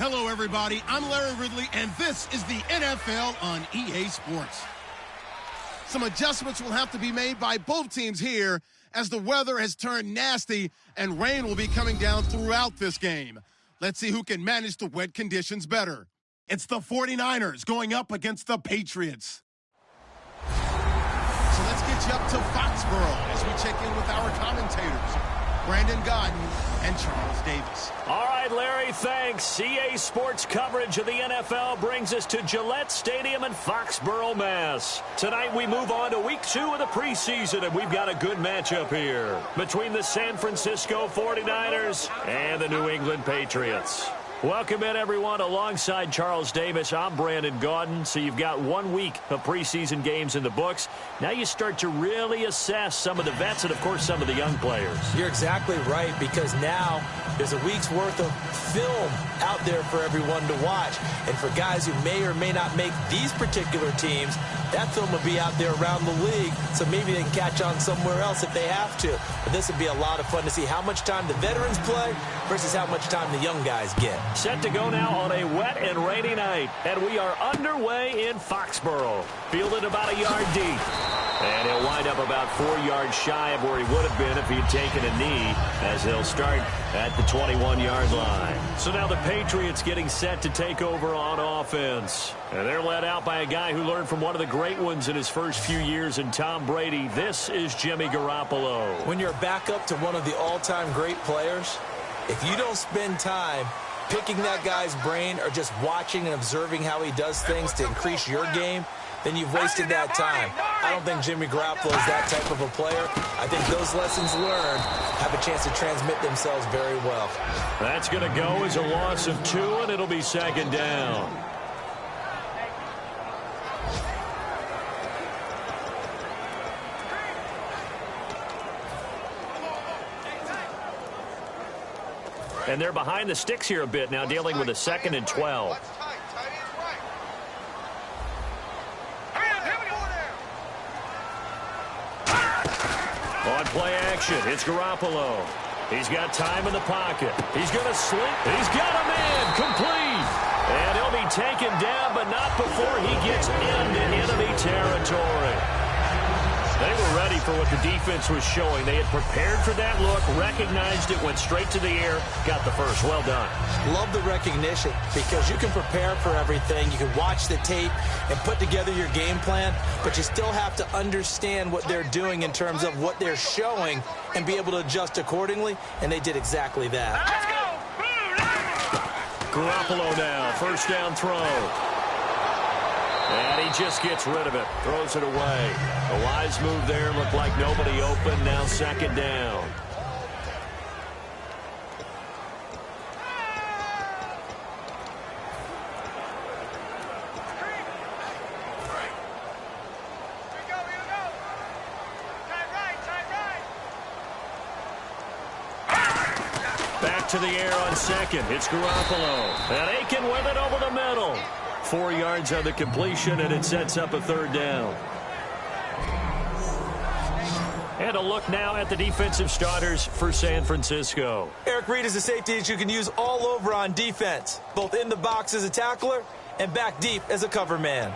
Hello, everybody. I'm Larry Ridley, and this is the NFL on EA Sports. Some adjustments will have to be made by both teams here as the weather has turned nasty and rain will be coming down throughout this game. Let's see who can manage the wet conditions better. It's the 49ers going up against the Patriots. So let's get you up to Foxborough as we check in with our commentators, Brandon Godden and Charles Davis. All right, Larry, thanks. EA Sports coverage of the NFL brings us to Gillette Stadium in Foxborough, Mass. Tonight we move on to week 2 of the preseason, and we've got a good matchup here between the San Francisco 49ers and the New England Patriots. Welcome in, everyone. Alongside Charles Davis, I'm Brandon Gaudin. So you've got 1 week of preseason games in the books. Now you start to really assess some of the vets and, of course, some of the young players. You're exactly right, because now there's a week's worth of film out there for everyone to watch. And for guys who may or may not make these particular teams, that film will be out there around the league, so maybe they can catch on somewhere else if they have to. But this would be a lot of fun to see how much time the veterans play versus how much time the young guys get. Set to go now on a wet and rainy night, and we are underway in Foxborough. Fielded about a yard deep. And he'll wind up about 4 yards shy of where he would have been if he'd taken a knee, as they'll start at the 21-yard line. So now the Patriots getting set to take over on offense. And they're led out by a guy who learned from one of the great ones in his first few years in Tom Brady. This is Jimmy Garoppolo. When you're back up to one of the all-time great players, if you don't spend time picking that guy's brain or just watching and observing how he does things to increase your game, then you've wasted that time. I don't think Jimmy Garoppolo is that type of a player. I think those lessons learned have a chance to transmit themselves very well. That's going to go as a loss of 2, and it'll be second down. And they're behind the sticks here a bit now, dealing with a 2nd and 12. On play action, it's Garoppolo. He's got time in the pocket. He's going to slip. He's got a man complete. And he'll be taken down, but not before he gets into enemy territory. They were ready for what the defense was showing. They had prepared for that look, recognized it, went straight to the air, got the first. Well done. Love the recognition, because you can prepare for everything. You can watch the tape and put together your game plan, but you still have to understand what they're doing in terms of what they're showing and be able to adjust accordingly, and they did exactly that. Garoppolo now, first down throw. And he just gets rid of it, throws it away. A wise move there, looked like nobody open, now second down. Back to the air on second, it's Garoppolo. And Aiken with it over the middle. 4 yards on the completion, and it sets up a third down. And a look now at the defensive starters for San Francisco. Eric Reid is a safety that you can use all over on defense, both in the box as a tackler and back deep as a cover man.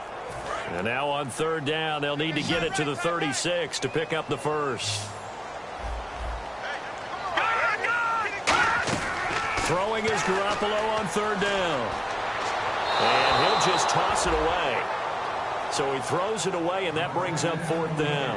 And now on third down, they'll need to get it to the 36 to pick up the first. Throwing is Garoppolo on third down. And he'll just toss it away. So he throws it away, and that brings up fourth down.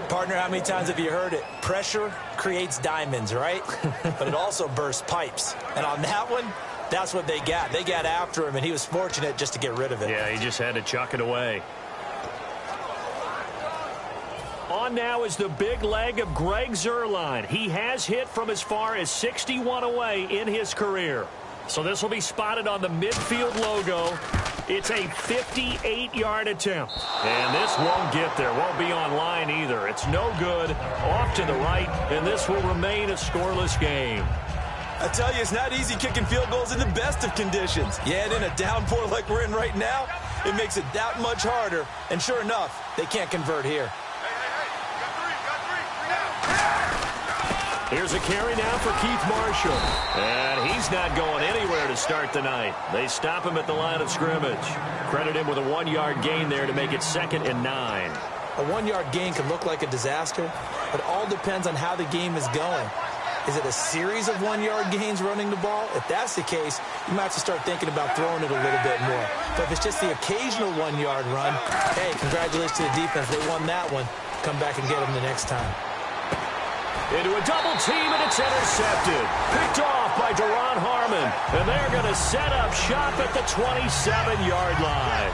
Partner, how many times have you heard it? Pressure creates diamonds, right? But it also bursts pipes. And on that one, that's what they got. They got after him, and he was fortunate just to get rid of it. Yeah, he just had to chuck it away. On now is the big leg of Greg Zuerlein. He has hit from as far as 61 away in his career. So this will be spotted on the midfield logo. It's a 58-yard attempt. And this won't get there. Won't be on line either. It's no good. Off to the right, and this will remain a scoreless game. I tell you, it's not easy kicking field goals in the best of conditions. Yeah, and in a downpour like we're in right now, it makes it that much harder. And sure enough, they can't convert here. Here's a carry now for Keith Marshall. And he's not going anywhere to start the night. They stop him at the line of scrimmage. Credit him with a 1-yard gain there to make it 2nd and 9. A 1-yard gain can look like a disaster, but it all depends on how the game is going. Is it a series of 1-yard gains running the ball? If that's the case, you might have to start thinking about throwing it a little bit more. But if it's just the occasional 1-yard run, hey, congratulations to the defense. They won that one. Come back and get them the next time. Into a double team, and it's intercepted. Picked off by Deron Harmon. And they're going to set up shop at the 27-yard line.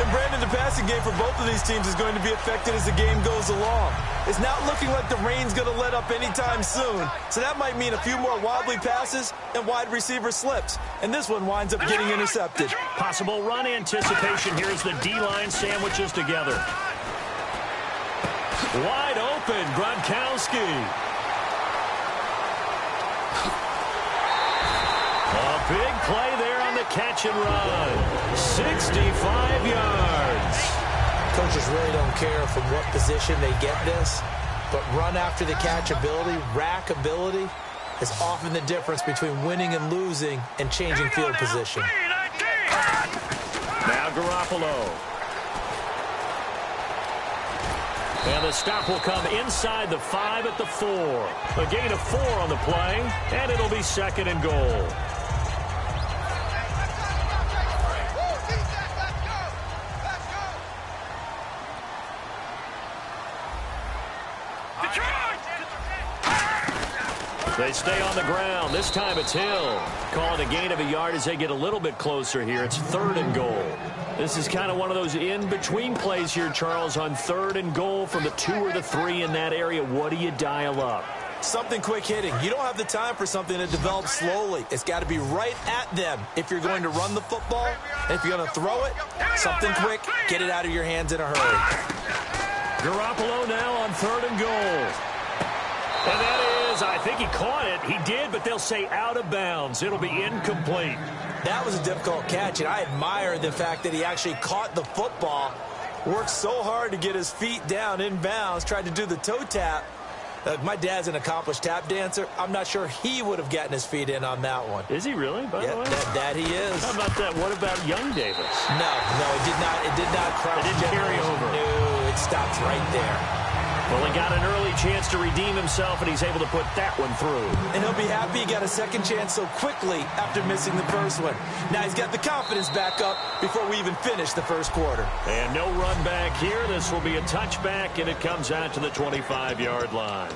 And Brandon, the passing game for both of these teams is going to be affected as the game goes along. It's not looking like the rain's going to let up anytime soon. So that might mean a few more wobbly passes and wide receiver slips. And this one winds up getting intercepted. Possible run anticipation here as the D-line sandwiches together. Wide open, Gronkowski. A big play there on the catch and run. 65 yards. Coaches really don't care from what position they get this, but run after the catch ability, rack ability, is often the difference between winning and losing and changing field position. Now Garoppolo. And the stop will come inside the 5 at the 4. A gain of 4 on the play, and it'll be 2nd and goal. They stay on the ground. This time it's Hill. Calling a gain of a yard as they get a little bit closer here. It's 3rd and goal. This is kind of one of those in-between plays here, Charles, on 3rd and goal from the 2 or the 3 in that area. What do you dial up? Something quick hitting. You don't have the time for something that develops slowly. It's got to be right at them if you're going to run the football. And if you're going to throw it, something quick, get it out of your hands in a hurry. Garoppolo now on 3rd and goal. And that is, I think he caught it. He did, but they'll say out of bounds. It'll be incomplete. That was a difficult catch, and I admire the fact that he actually caught the football, worked so hard to get his feet down in bounds, tried to do the toe tap. My dad's an accomplished tap dancer. I'm not sure he would have gotten his feet in on that one. Is he really, by the way? That he is. How about that? What about young Davis? No, it did not cross. It didn't carry over. No, it stops right there. Well, he got an early chance to redeem himself, and he's able to put that one through. And he'll be happy he got a second chance so quickly after missing the first one. Now he's got the confidence back up before we even finish the first quarter. And no run back here. This will be a touchback, and it comes out to the 25-yard line.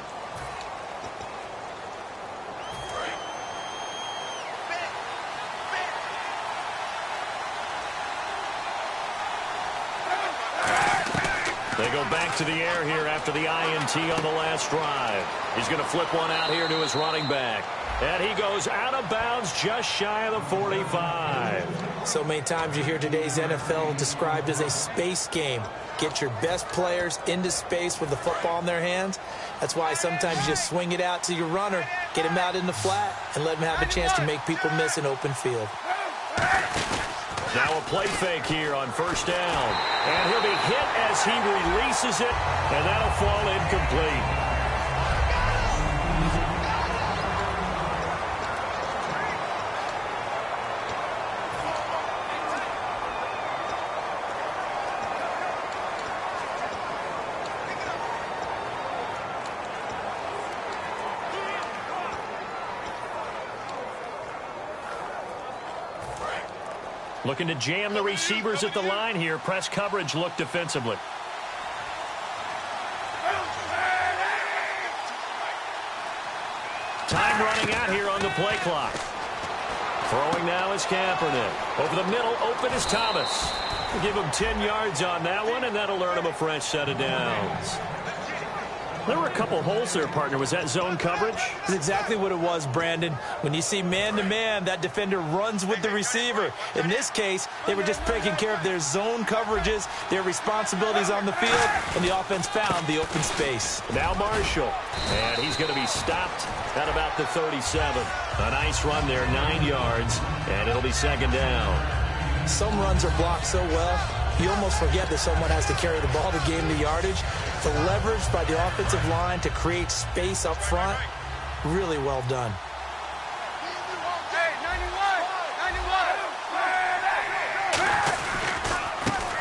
They go back to the air here after the INT on the last drive. He's going to flip one out here to his running back. And he goes out of bounds just shy of the 45. So many times you hear today's NFL described as a space game. Get your best players into space with the football in their hands. That's why sometimes you just swing it out to your runner, get him out in the flat, and let him have a chance to make people miss an open field. Now a play fake here on 1st down. And he'll be hit as he releases it, and that'll fall incomplete. Looking to jam the receivers at the line here. Press coverage look defensively. Time running out here on the play clock. Throwing now is Kaepernick. Over the middle, open is Thomas. We'll give him 10 yards on that one, and that'll earn him a fresh set of downs. There were a couple holes there, partner. Was that zone coverage? That's exactly what it was, Brandon. When you see man-to-man, that defender runs with the receiver. In this case, they were just taking care of their zone coverages, their responsibilities on the field, and the offense found the open space. Now Marshall, and he's going to be stopped at about the 37. A nice run there, 9 yards, and it'll be 2nd down. Some runs are blocked so well, you almost forget that someone has to carry the ball to gain the yardage. The leverage by the offensive line to create space up front, Really well done.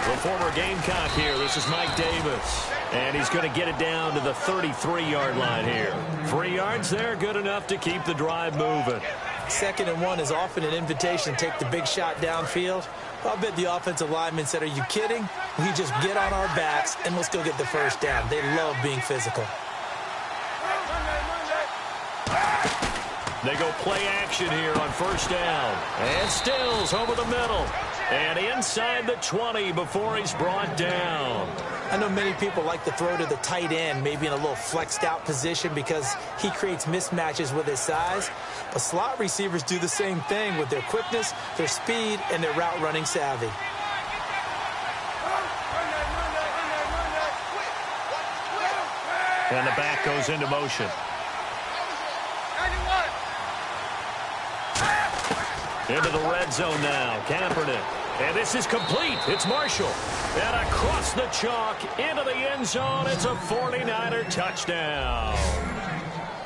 The former Gamecock here. This is Mike Davis. And he's going to get it down to the 33-yard line here. 3 yards there, good enough to keep the drive moving. 2nd and 1 is often an invitation to take the big shot downfield. I'll bet the offensive lineman said, are you kidding? We just get on our backs and let's go get the first down. They love being physical. They go play action here on 1st down. And Stills over the middle. And inside the 20 before he's brought down. I know many people like to throw to the tight end, maybe in a little flexed out position because he creates mismatches with his size. But slot receivers do the same thing with their quickness, their speed, and their route running savvy. And the back goes into motion. Into the red zone now. Kaepernick. And this is complete. It's Marshall. And across the chalk into the end zone. It's a 49er touchdown.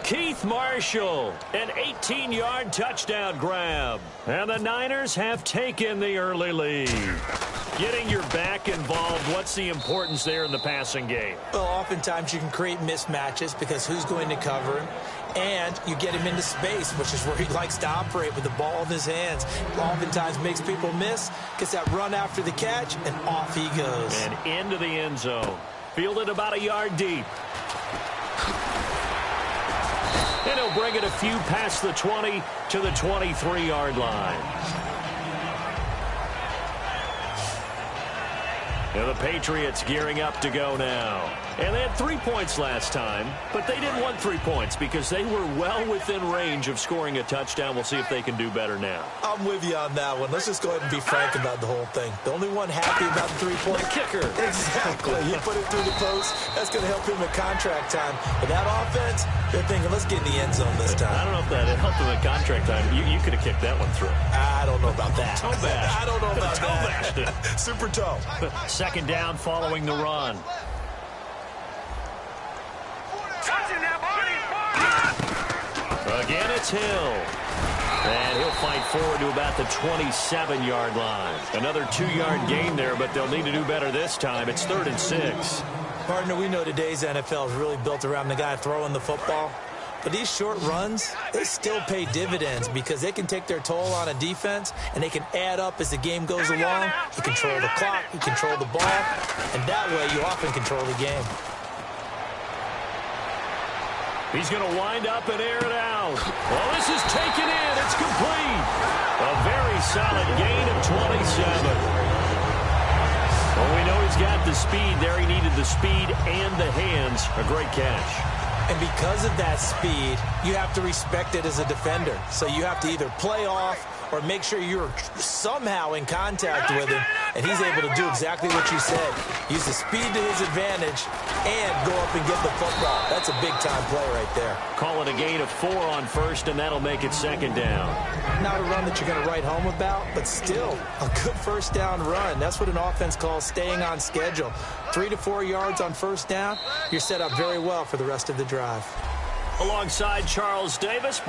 Keith Marshall, an 18-yard touchdown grab. And the Niners have taken the early lead. Getting your back involved, what's the importance there in the passing game? Well, oftentimes you can create mismatches because who's going to cover him? And you get him into space, which is where he likes to operate with the ball in his hands. Oftentimes makes people miss, gets that run after the catch, and off he goes. And into the end zone. Fielded about a yard deep. And he'll bring it a few past the 20 to the 23-yard line. And the Patriots gearing up to go now. And they had 3 points last time, but they didn't want 3 points because they were well within range of scoring a touchdown. We'll see if they can do better now. I'm with you on that one. Let's just go ahead and be frank about the whole thing. The only one happy about the 3-point. The kicker. Exactly. He put it through the post. That's going to help him at contract time. But that offense, they're thinking, let's get in the end zone this time. I don't know if that helped him at contract time. You could have kicked that one through. I don't know about that. Toe bash. I don't know about toe that. bashed. Super toe. 2nd down following the run. Again, it's Hill. And he'll fight forward to about the 27-yard line. Another 2-yard gain there, but they'll need to do better this time. It's 3rd and 6. Partner, we know today's NFL is really built around the guy throwing the football. But these short runs, they still pay dividends because they can take their toll on a defense and they can add up as the game goes along. You control the clock, you control the ball, and that way you often control the game. He's going to wind up and air it out. Well, this is taken in. It's complete. A very solid gain of 27. Well, we know he's got the speed there. He needed the speed and the hands. A great catch. And because of that speed, you have to respect it as a defender. So you have to either play off or make sure you're somehow in contact with him, and he's able to do exactly what you said. Use the speed to his advantage and go up and get the football. That's a big-time play right there. Call it a gain of 4 on 1st, and that'll make it 2nd down. Not a run that you're going to write home about, but still a good 1st down run. That's what an offense calls staying on schedule. 3 to 4 yards on 1st down, you're set up very well for the rest of the drive. Alongside Charles Davis.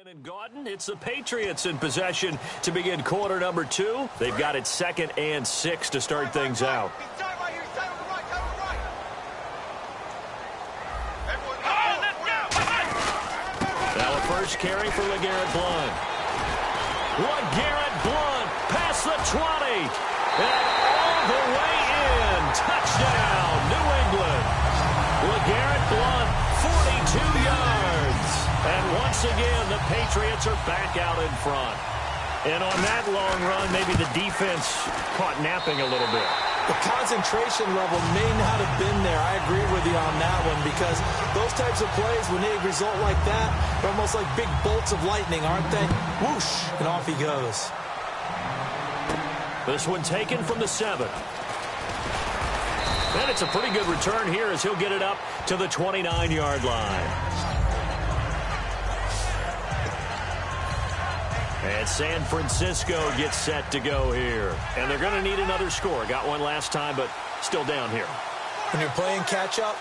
And Gordon, it's the Patriots in possession to begin quarter number 2. They've got it 2nd and 6 to start things out. Now a first carry for LeGarrette Blount. LeGarrette Blount past the 20 and all the way in. Touchdown, New England. LeGarrette Blount, 42 yards. And once again, the Patriots are back out in front. And on that long run, maybe the defense caught napping a little bit. The concentration level may not have been there. I agree with you on that one because those types of plays, when they result like that, they're almost like big bolts of lightning, aren't they? Whoosh, and off he goes. This one taken from the 7. And it's a pretty good return here as he'll get it up to the 29-yard line. And San Francisco gets set to go here. And they're going to need another score. Got one last time, but still down here. When you're playing catch-up,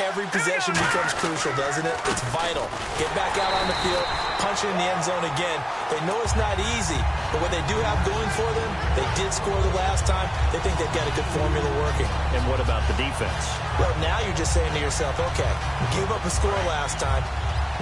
every possession becomes crucial, doesn't it? It's vital. Get back out on the field, punch it in the end zone again. They know it's not easy, but what they do have going for them, they did score the last time. They think they've got a good formula working. And what about the defense? Well, now you're just saying to yourself, okay, we gave up a score last time.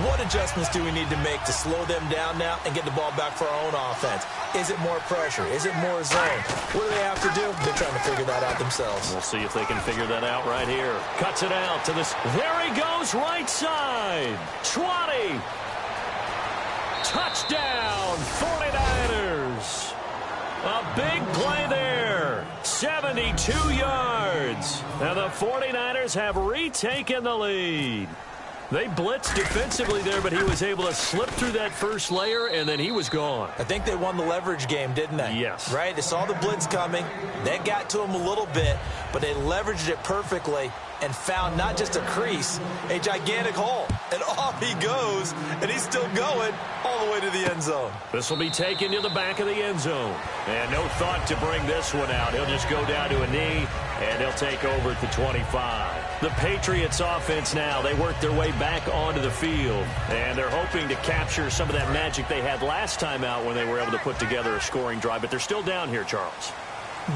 What adjustments do we need to make to slow them down now and get the ball back for our own offense? Is it more pressure? Is it more zone? What do they have to do? They're trying to figure that out themselves. We'll see if they can figure that out right here. Cuts it out to this. There he goes, right side. 20. Touchdown, 49ers. A big play there. 72 yards. Now the 49ers have retaken the lead. They blitzed defensively there, but he was able to slip through that first layer, and then he was gone. I think they won the leverage game, didn't they? Yes. Right? They saw the blitz coming. That got to him a little bit, but they leveraged it perfectly and found not just a crease, a gigantic hole. And off he goes, and he's still going all the way to the end zone. This will be taken to the back of the end zone. And no thought to bring this one out. He'll just go down to a knee, and he'll take over at the 25. The Patriots offense now, they work their way back onto the field, and they're hoping to capture some of that magic they had last time out when they were able to put together a scoring drive, but they're still down here, Charles.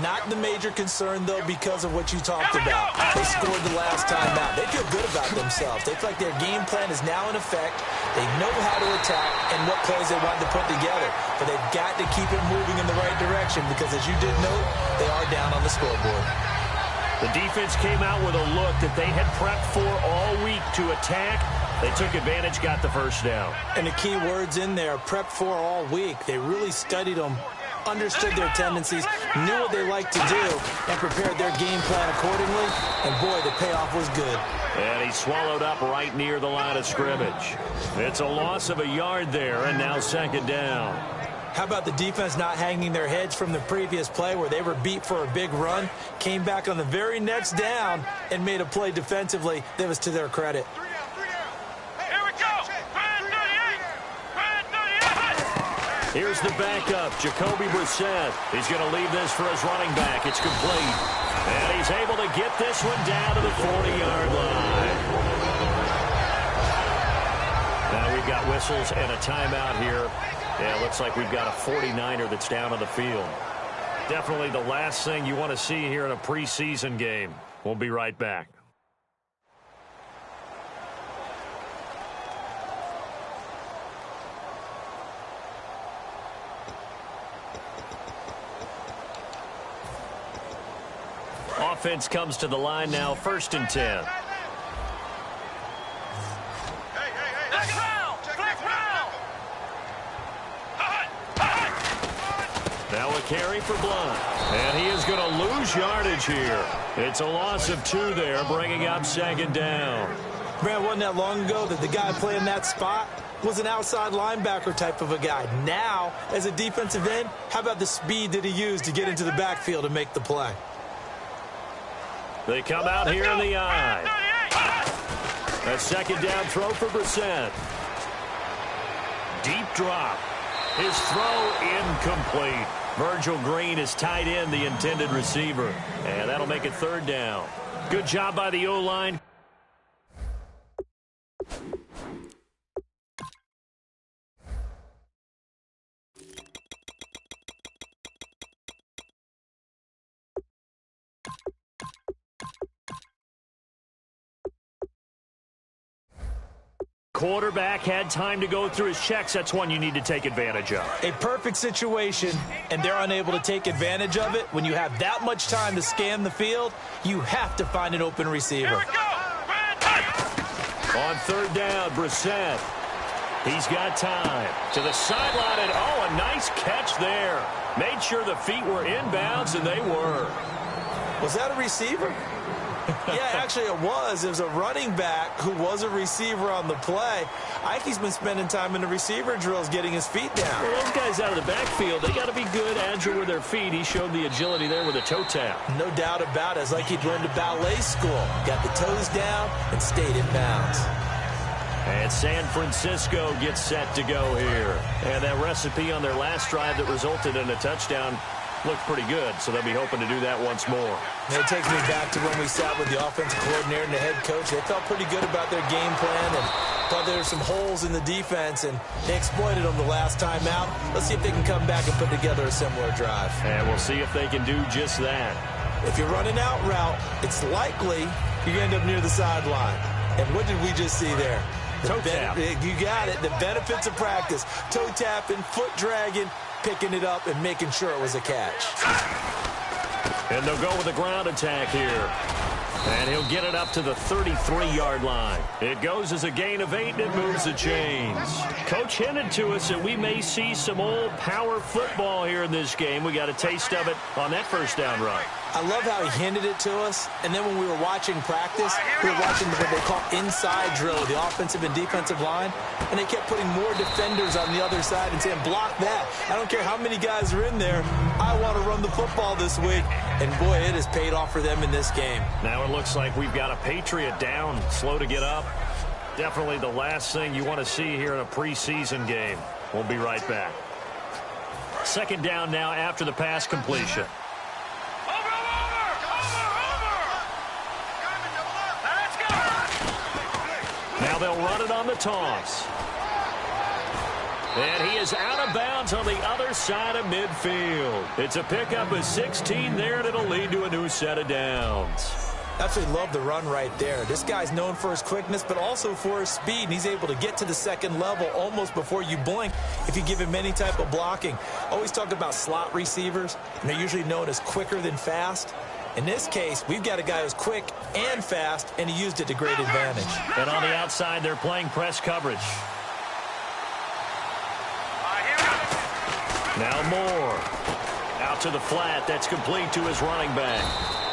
Not the major concern, though, because of what you talked about. They scored the last time out. They feel good about themselves. They feel like their game plan is now in effect. They know how to attack and what plays they want to put together. But they've got to keep it moving in the right direction because, as you did note, they are down on the scoreboard. The defense came out with a look that they had prepped for all week to attack. They took advantage, got the first down. And the key words in there, prepped for all week. They really studied them, understood their tendencies, knew what they like to do, and prepared their game plan accordingly. And, boy, the payoff was good. And he swallowed up right near the line of scrimmage. It's a loss of a yard there, and now second down. How about the defense not hanging their heads from the previous play where they were beat for a big run, came back on the very next down, and made a play defensively that was to their credit. Here's the backup, Jacoby Brissett. He's going to leave this for his running back. It's complete. And he's able to get this one down to the 40-yard line. Now we've got whistles and a timeout here. Yeah, it looks like we've got a 49er that's down on the field. Definitely the last thing you want to see here in a preseason game. We'll be right back. Offense comes to the line now, 1st and 10. Now a carry for Blount. And he is going to lose yardage here. It's a loss of 2 there, bringing up second down. Man, wasn't that long ago that the guy playing that spot was an outside linebacker type of a guy. Now, as a defensive end, how about the speed that he used to get into the backfield and make the play? They come out here in the eye. A second down throw for Brissett. Deep drop. His throw incomplete. Virgil Green is tied in, the intended receiver. And that'll make it 3rd down. Good job by the O-line. quarterback had time to go through his checks. That's one you need to take advantage of. A perfect situation, and they're unable to take advantage of it. When you have that much time to scan the field, you have to find an open receiver. On third down, Brissett. He's got time. To the sideline, and a nice catch there. Made sure the feet were inbounds, and they were. Was that a receiver? Yeah, actually it was. It was a running back who was a receiver on the play. Ike's been spending time in the receiver drills getting his feet down. Well, those guys out of the backfield, they got to be good, agile with their feet. He showed the agility there with a toe tap. No doubt about it. It's like he'd learned to ballet school. Got the toes down and stayed in bounds. And San Francisco gets set to go here. And that recipe on their last drive that resulted in a touchdown looked pretty good, so they'll be hoping to do that once more. It takes me back to when we sat with the offensive coordinator and the head coach. They felt pretty good about their game plan and thought there were some holes in the defense, and they exploited them the last time out. Let's see if they can come back and put together a similar drive. And we'll see if they can do just that. If you're running out route, it's likely you end up near the sideline. And what did we just see there? Toe tap. You got it. The benefits of practice. Toe tapping, foot dragging, picking it up, and making sure it was a catch. And they'll go with a ground attack here. And he'll get it up to the 33-yard line. It goes as a gain of 8, and it moves the chains. Coach hinted to us that we may see some old power football here in this game. We got a taste of it on that first down run. I love how he hinted it to us, and then when we were watching practice, we were watching what they call inside drill, the offensive and defensive line, and they kept putting more defenders on the other side and saying, block that. I don't care how many guys are in there. I want to run the football this week. And, boy, it has paid off for them in this game. Now it looks like we've got a Patriot down, slow to get up. Definitely the last thing you want to see here in a preseason game. We'll be right back. Second down now after the pass completion. Now they'll run it on the toss. And he is out of bounds on the other side of midfield. It's a pickup of 16 there, and it'll lead to a new set of downs. Absolutely love the run right there. This guy's known for his quickness, but also for his speed, and he's able to get to the second level almost before you blink if you give him any type of blocking. Always talk about slot receivers, and they're usually known as quicker than fast. In this case, we've got a guy who's quick and fast, and he used it to great advantage. And on the outside, they're playing press coverage. Now Moore. Out to the flat. That's complete to his running back.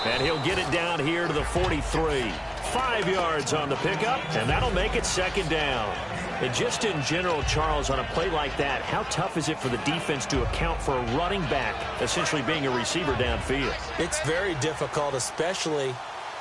And he'll get it down here to the 43. 5 yards on the pickup, and that'll make it second down. And just in general, Charles, on a play like that, how tough is it for the defense to account for a running back essentially being a receiver downfield? It's very difficult, especially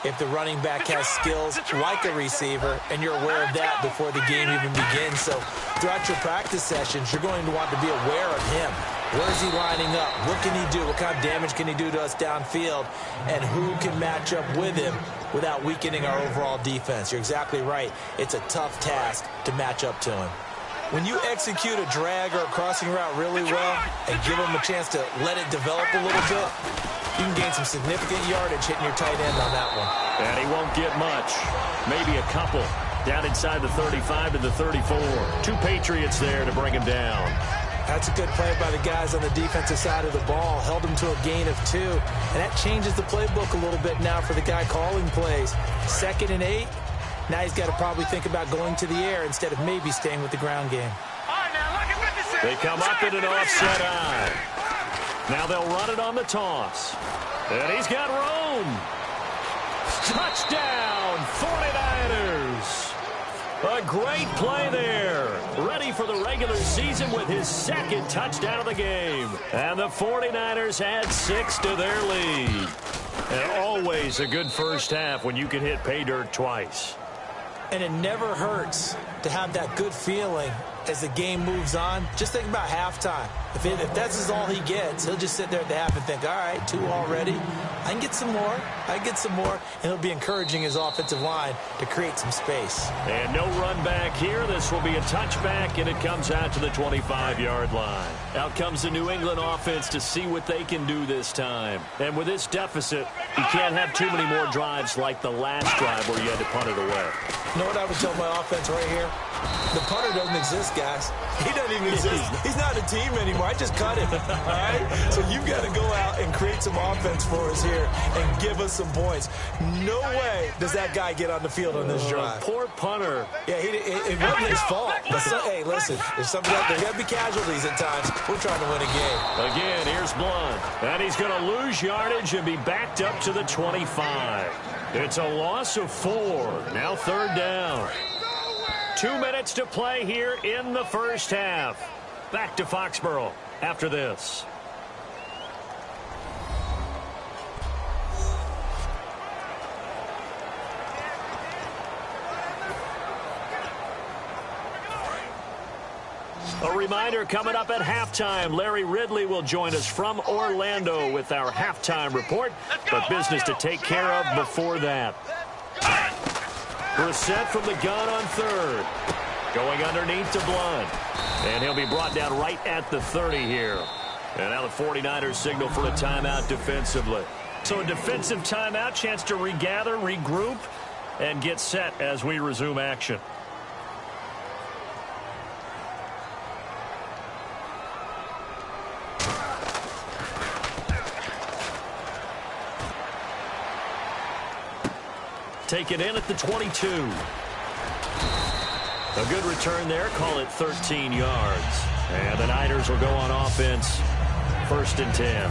if the running back has skills like a receiver, and you're aware of that before the game even begins. So throughout your practice sessions, you're going to want to be aware of him. Where is he lining up? What can he do? What kind of damage can he do to us downfield? And who can match up with him without weakening our overall defense? You're exactly right. It's a tough task to match up to him. When you execute a drag or a crossing route really well and give him a chance to let it develop a little bit, you can gain some significant yardage hitting your tight end on that one. And he won't get much. Maybe a couple. Down inside the 35 to the 34. 2 Patriots there to bring him down. That's a good play by the guys on the defensive side of the ball. Held him to a gain of 2. And that changes the playbook a little bit now for the guy calling plays. 2nd and 8. Now he's got to probably think about going to the air instead of maybe staying with the ground game. They come up in an offset eye. Now they'll run it on the toss. And he's got room. Touchdown, 49ers. A great play there. Ready for the regular season with his 2nd touchdown of the game. And the 49ers add 6 to their lead. And always a good first half when you can hit pay dirt twice. And it never hurts to have that good feeling as the game moves on, just think about halftime. If that's all he gets, he'll just sit there at the half and think, all right, 2 already. I can get some more. And he'll be encouraging his offensive line to create some space. And no run back here. This will be a touchback, and it comes out to the 25-yard line. Out comes the New England offense to see what they can do this time. And with this deficit, you can't have too many more drives like the last drive where you had to punt it away. You know what I would tell my offense right here? The punter doesn't exist, guys. He doesn't even exist. He's not a team anymore. I just cut him, all right? So you've got to go out and create some offense for us here and give us some points. No way does that guy get on the field on this drive. Poor punter. Yeah, it wasn't his fault. But hey, listen, there's got to be casualties at times. We're trying to win a game. Again, here's Blunt. And he's going to lose yardage and be backed up to the 25. It's a loss of 4. Now 3rd down. 2 minutes to play here in the first half. Back to Foxborough after this. A reminder coming up at halftime. Larry Ridley will join us from Orlando with our halftime report. But business to take care of before that. Brissett from the gun on 3rd. Going underneath to Blunt. And he'll be brought down right at the 30 here. And now the 49ers signal for a timeout defensively. So a defensive timeout, chance to regather, regroup, and get set as we resume action. Taken in at the 22. A good return there. Call it 13 yards. And the Niners will go on offense. 1st and 10.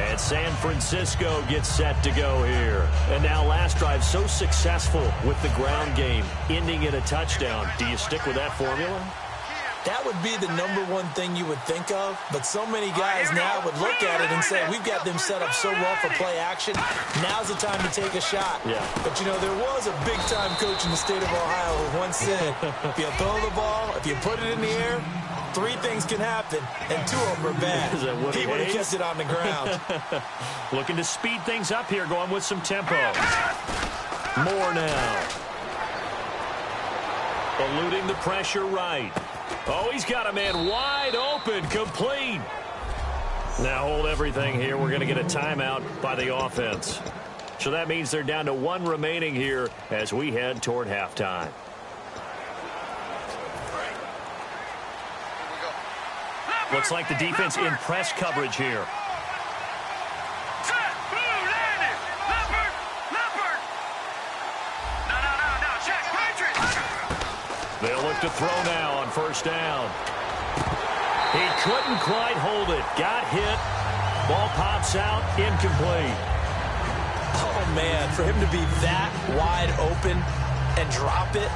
And San Francisco gets set to go here. And now last drive so successful with the ground game, ending in a touchdown. Do you stick with that formula? That would be the #1 thing you would think of, but so many guys now would look at it and say, we've got them set up so well for play action. Now's the time to take a shot. Yeah. But, you know, there was a big-time coach in the state of Ohio who once said, if you throw the ball, if you put it in the air, 3 things can happen, and 2 of them are bad. He would have kept it on the ground. Looking to speed things up here, going with some tempo. More now. Eluding the pressure right. Oh, he's got a man wide open, complete. Now hold everything here. We're going to get a timeout by the offense. So that means they're down to 1 remaining here as we head toward halftime. Looks like the defense in press coverage here. They'll look to throw now on 1st down. He couldn't quite hold it. Got hit. Ball pops out. Incomplete. Oh, man, for him to be that wide open and drop it.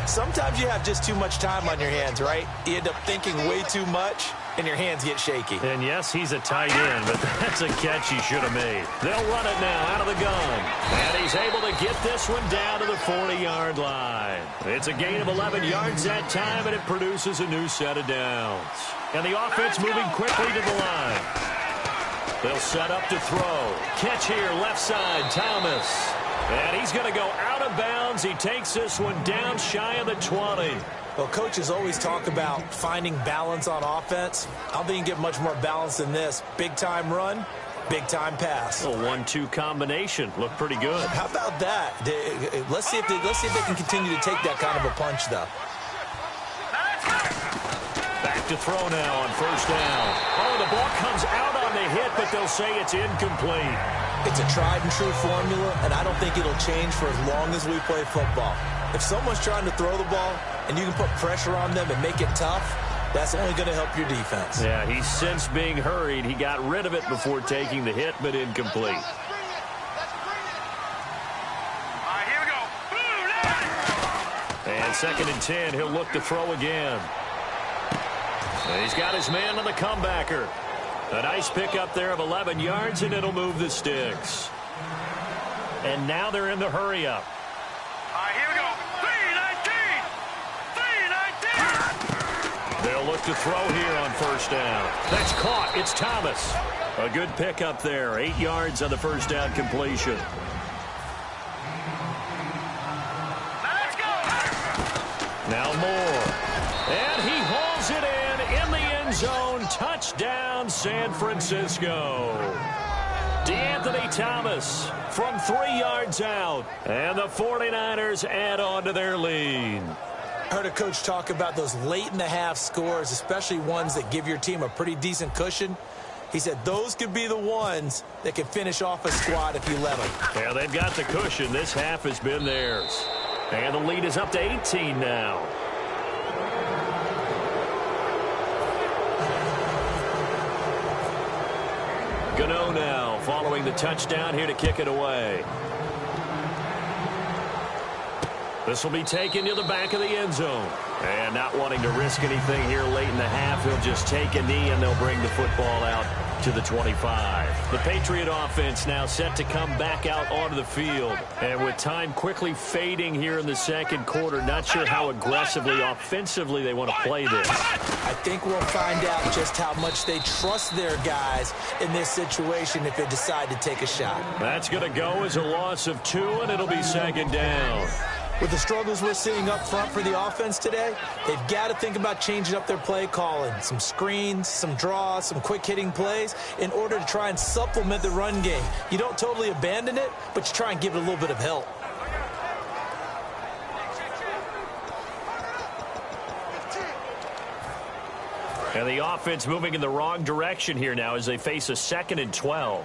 Sometimes you have just too much time on your hands, right? You end up thinking way too much, and your hands get shaky. And, yes, he's a tight end, but that's a catch he should have made. They'll run it now out of the gun. And he's able to get this one down to the 40-yard line. It's a gain of 11 yards that time, and it produces a new set of downs. And the offense moving quickly to the line. They'll set up to throw. Catch here, left side, Thomas. And he's going to go out of bounds. He takes this one down shy of the 20. Well, coaches always talk about finding balance on offense. I don't think you can get much more balance than this. Big-time run, big-time pass. A 1-2 combination. Looked pretty good. How about that? Let's see if they can continue to take that kind of a punch, though. Back to throw now on 1st down. Oh, the ball comes out on the hit, but they'll say it's incomplete. It's a tried-and-true formula, and I don't think it'll change for as long as we play football. If someone's trying to throw the ball and you can put pressure on them and make it tough, that's only going to help your defense. Yeah, he's since being hurried. He got rid of it before taking the hit, but incomplete. Here we go. And 2nd and 10, he'll look to throw again. And he's got his man on the comebacker. A nice pickup there of 11 yards, and it'll move the sticks. And now they're in the hurry-up. Here we go. 3-19. They'll look to throw here on first down. That's caught. It's Thomas. A good pickup there. 8 yards on the first down completion. Let's go. Now Moore. And he hauls it in the end zone. Touchdown, San Francisco. DeAnthony Thomas from 3 yards out. And the 49ers add on to their lead. I heard a coach talk about those late-in-the-half scores, especially ones that give your team a pretty decent cushion. He said those could be the ones that can finish off a squad if you let them. Yeah, they've got the cushion. This half has been theirs. And the lead is up to 18 now. Gano now following the touchdown here to kick it away. This will be taken to the back of the end zone. And not wanting to risk anything here late in the half, he'll just take a knee and they'll bring the football out to the 25. The Patriot offense now set to come back out onto the field. And with time quickly fading here in the second quarter, not sure how aggressively, offensively they want to play this. I think we'll find out just how much they trust their guys in this situation if they decide to take a shot. That's going to go as a loss of 2, and it'll be second down. With the struggles we're seeing up front for the offense today, they've got to think about changing up their play calling. Some screens, some draws, some quick-hitting plays in order to try and supplement the run game. You don't totally abandon it, but you try and give it a little bit of help. And the offense moving in the wrong direction here now as they face a 2nd and 12.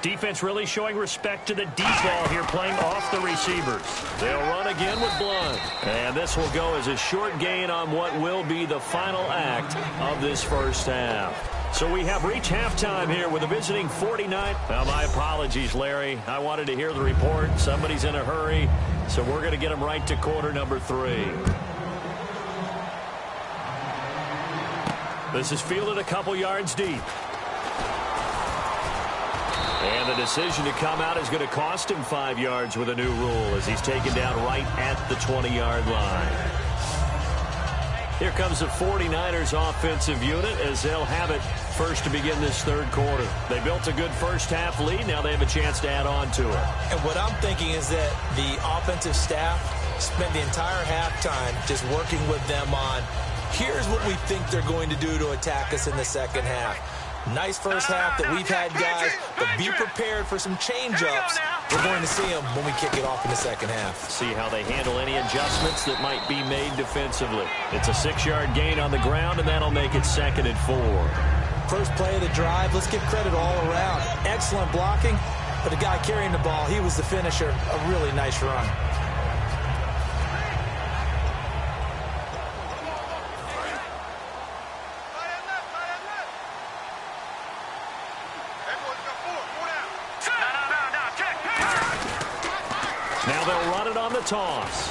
Defense really showing respect to the deep ball here, playing off the receivers. They'll run again with Blunt. And this will go as a short gain on what will be the final act of this first half. So we have reached halftime here with a visiting 49. Now, my apologies, Larry. I wanted to hear the report. Somebody's in a hurry, so we're going to get them right to quarter number 3. This is fielded a couple yards deep. And the decision to come out is going to cost him 5 yards with a new rule as he's taken down right at the 20-yard line. Here comes the 49ers offensive unit as they'll have it first to begin this third quarter. They built a good first half lead. Now they have a chance to add on to it. And what I'm thinking is that the offensive staff spent the entire halftime just working with them on, here's what we think they're going to do to attack us in the second half. Nice first half that we've had, guys, but be prepared for some change-ups. We're going to see them when we kick it off in the second half. See how they handle any adjustments that might be made defensively. It's a 6-yard gain on the ground, and that'll make it 2nd and 4. First play of the drive, let's give credit all around. Excellent blocking, but the guy carrying the ball, he was the finisher. A really nice run. Now they'll run it on the toss.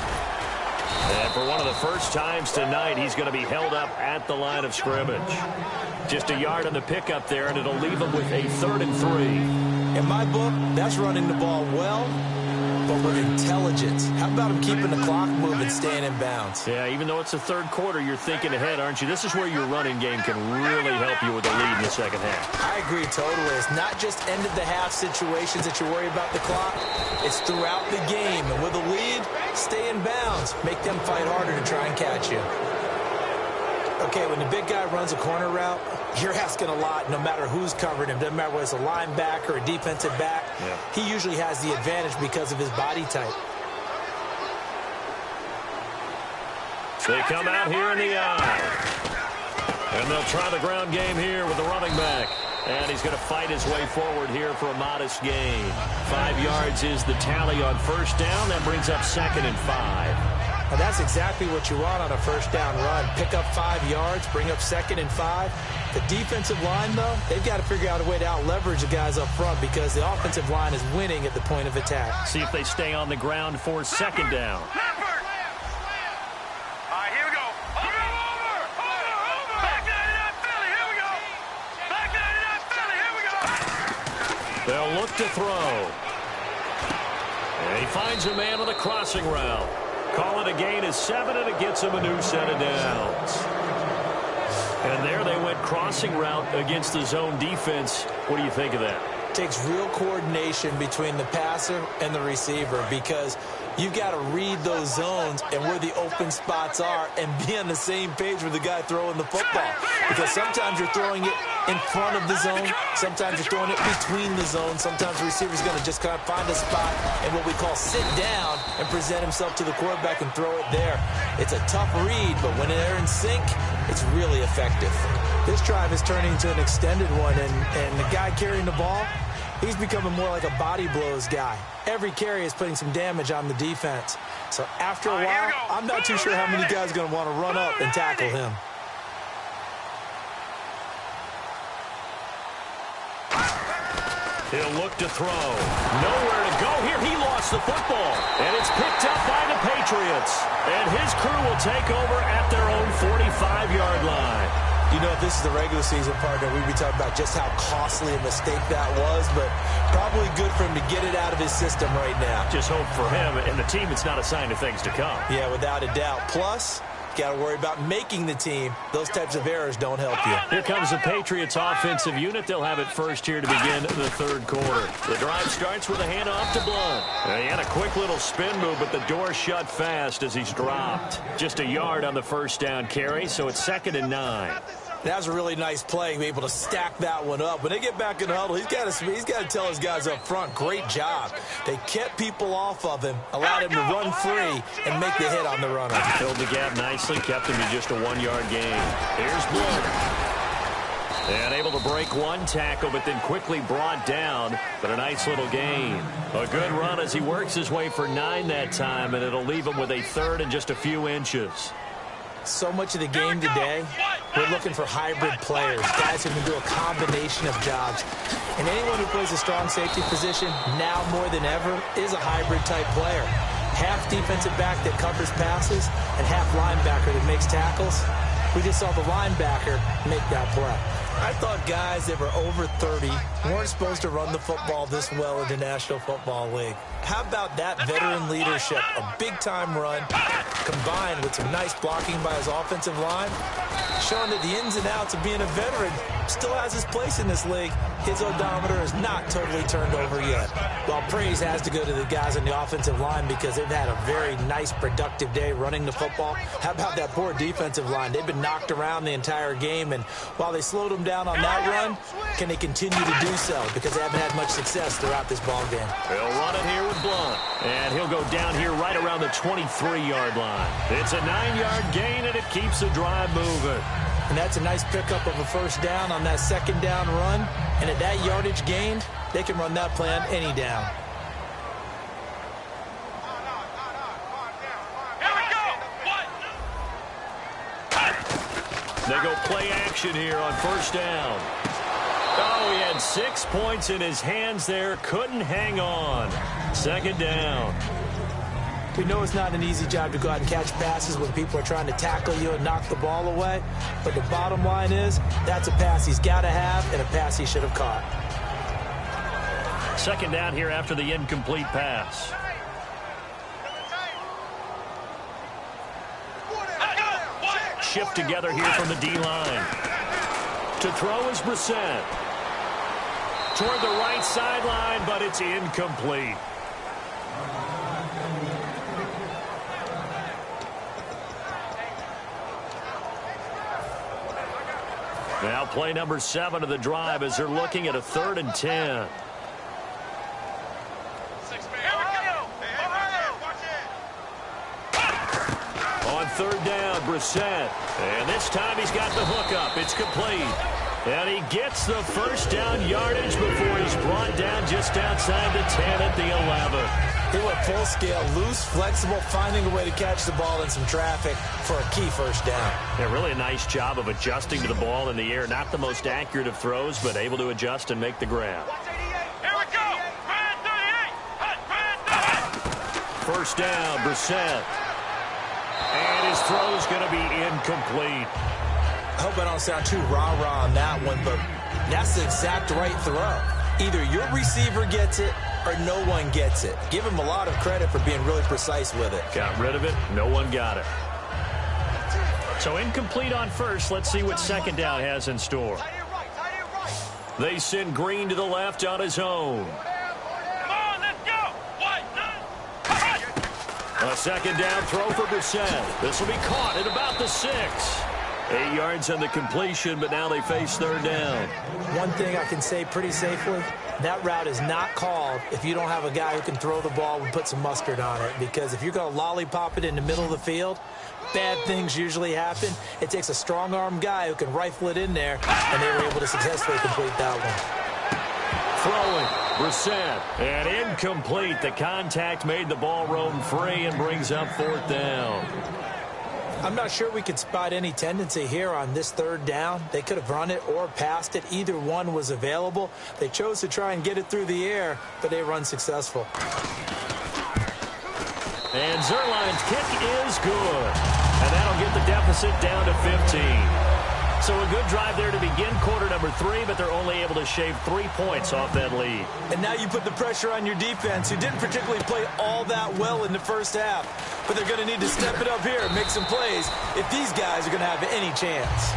And for one of the first times tonight, he's going to be held up at the line of scrimmage. Just a yard on the pickup there, and it'll leave him with a 3rd and 3. In my book, that's running the ball well, but with intelligence. How about him keeping the clock moving, staying in bounds? Yeah, even though it's the third quarter, you're thinking ahead, aren't you? This is where your running game can really help you with the lead in the second half. I agree totally. It's not just end-of-the-half situations that you worry about the clock. It's throughout the game. And with a lead, stay in bounds. Make them fight harder to try and catch you. Okay, when the big guy runs a corner route, you're asking a lot no matter who's covering him. Doesn't matter whether it's a linebacker or a defensive back. Yeah. He usually has the advantage because of his body type. They come out here in the eye. And they'll try the ground game here with the running back. And he's going to fight his way forward here for a modest gain. 5 yards is the tally on first down. That brings up 2nd and 5. Now that's exactly what you want on a first down run. Pick up 5 yards, bring up 2nd and 5. The defensive line, though, they've got to figure out a way to out-leverage the guys up front because the offensive line is winning at the point of attack. See if they stay on the ground for 2nd down. They'll look to throw. And he finds a man on the crossing route. Call it a gain of 7, and it gets him a new set of downs. And there they went crossing route against the zone defense. What do you think of that? Takes real coordination between the passer and the receiver, because you've got to read those zones and where the open spots are and be on the same page with the guy throwing the football. Because sometimes you're throwing it in front of the zone. Sometimes you're throwing it between the zones. Sometimes the receiver's going to just kind of find a spot and what we call sit down and present himself to the quarterback and throw it there. It's a tough read, but when they're in sync, it's really effective. This drive is turning into an extended one, and the guy carrying the ball, he's becoming more like a body blows guy. Every carry is putting some damage on the defense. So after a while, I'm not too sure how many guys are going to want to run up and tackle him. He'll look to throw. Nowhere to go here. He lost the football. And it's picked up by the Patriots. And his crew will take over at their own 45-yard line. You know, if this is the regular season, partner, we'd be talking about just how costly a mistake that was, but probably good for him to get it out of his system right now. Just hope for him and the team it's not a sign of things to come. Yeah, without a doubt. Plus, you got to worry about making the team. Those types of errors don't help you. Here comes the Patriots offensive unit. They'll have it first here to begin the third quarter. The drive starts with a handoff to Blunt. He had a quick little spin move, but the door shut fast as he's dropped. Just a yard on the first down carry, so it's 2nd and 9. That was a really nice play, be able to stack that one up. When they get back in the huddle, he's got to tell his guys up front, great job. They kept people off of him, allowed him to run free, and make the hit on the runner. Filled the gap nicely, kept him to just a 1-yard gain. Here's Blunt. And able to break one tackle, but then quickly brought down. But a nice little gain. A good run as he works his way for 9 that time, and it'll leave him with a 3rd and just a few inches. So much of the game today, we're looking for hybrid players, guys who can do a combination of jobs. And anyone who plays a strong safety position, now more than ever, is a hybrid-type player. Half defensive back that covers passes and half linebacker that makes tackles. We just saw the linebacker make that play. I thought guys that were over 30 weren't supposed to run the football this well in the National Football League. How about that veteran leadership? A big-time run combined with some nice blocking by his offensive line, showing that the ins and outs of being a veteran still has his place in this league. His odometer is not totally turned over yet. Well, praise has to go to the guys on the offensive line because they've had a very nice, productive day running the football. How about that poor defensive line? They've been knocked around the entire game, and while they slowed them down on that run, can they continue to do so? Because they haven't had much success throughout this ball game. He'll run it here with Blunt. And he'll go down here right around the 23-yard line. It's a 9-yard gain, and it keeps the drive moving. And that's a nice pickup of a first down on that second down run. And at that yardage gained, they can run that play on any down. They go play action here on first down. Oh, he had 6 points in his hands there. Couldn't hang on. 2nd down. We know it's not an easy job to go out and catch passes when people are trying to tackle you and knock the ball away. But the bottom line is, that's a pass he's got to have and a pass he should have caught. 2nd down here after the incomplete pass. Shift together here from the D-line. To throw is Brissett. Toward the right sideline, but it's incomplete. Now play number 7 of the drive as they're looking at a 3rd and 10. On 3rd down, Brissett. And this time he's got the hookup. It's complete. And he gets the first down yardage before he's brought down just outside the 10 at the 11. He went full scale, loose, flexible, finding a way to catch the ball in some traffic for a key first down. Yeah, really a nice job of adjusting to the ball in the air. Not the most accurate of throws, but able to adjust and make the grab. Here we go. Brand 38. First down, Brissett. And his throw's going to be incomplete. I hope I don't sound too rah-rah on that one, but that's the exact right throw. Either your receiver gets it or no one gets it. Give him a lot of credit for being really precise with it. Got rid of it. No one got it. So incomplete on first. Let's see what second down has in store. They send Green to the left on his own. Come on, let's go. A second down throw for Brissett. This will be caught at about the 6. 8 yards on the completion, but now they face third down. One thing I can say pretty safely, that route is not called if you don't have a guy who can throw the ball and put some mustard on it. Because if you're going to lollipop it in the middle of the field, bad things usually happen. It takes a strong-arm guy who can rifle it in there, and they were able to successfully complete that one. Throwing, Brissett, and incomplete. The contact made the ball roam free and brings up fourth down. I'm not sure we could spot any tendency here on this third down. They could have run it or passed it. Either one was available. They chose to try and get it through the air, but they were unsuccessful. And Zerline's kick is good. And that'll get the deficit down to 15. So a good drive there to begin quarter number 3, but they're only able to shave 3 points off that lead. And now you put the pressure on your defense, who didn't particularly play all that well in the first half. But they're going to need to step it up here and make some plays if these guys are going to have any chance.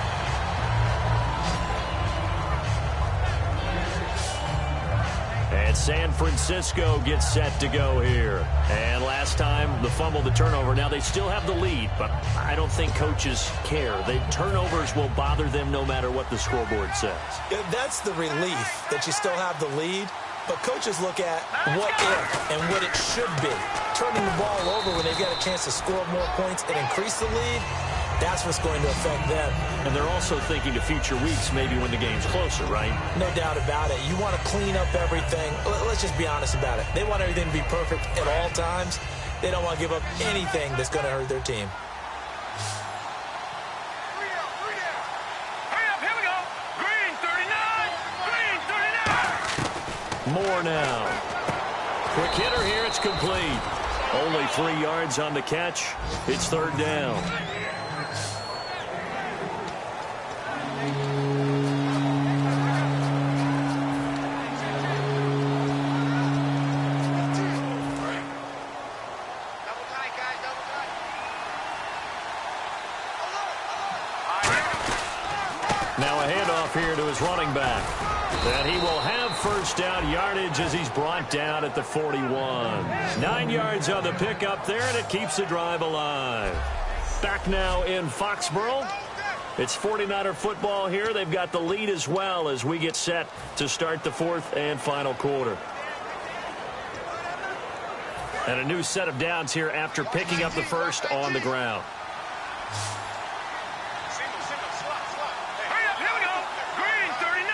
And San Francisco gets set to go here. And last time, the fumble, the turnover. Now, they still have the lead, but I don't think coaches care. The turnovers will bother them no matter what the scoreboard says. Yeah, that's the relief that you still have the lead. But coaches look at what if and what it should be. Turning the ball over when they've got a chance to score more points and increase the lead, that's what's going to affect them. And they're also thinking to future weeks, maybe when the game's closer, right? No doubt about it. You want to clean up everything. Let's just be honest about it. They want everything to be perfect at all times. They don't want to give up anything that's going to hurt their team. Hurry up, here we go. Green 39. Green 39. More now. Quick hitter here. It's complete. Only 3 yards on the catch. It's third down. Now a handoff here to his running back. And he will have first down yardage as he's brought down at the 41. 9 yards on the pickup there, and it keeps the drive alive. Back now in Foxborough. It's 49er football here. They've got the lead as well as we get set to start the fourth and final quarter. And a new set of downs here after picking up the first on the ground. Hurry up, here we go. Green 39.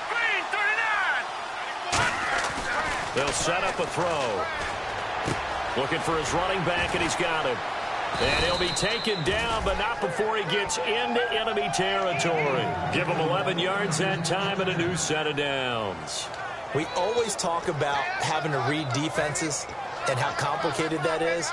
Green 39. They'll set up a throw. Looking for his running back, and he's got him. And he'll be taken down, but not before he gets into enemy territory. Give him 11 yards that time and a new set of downs. We always talk about having to read defenses and how complicated that is.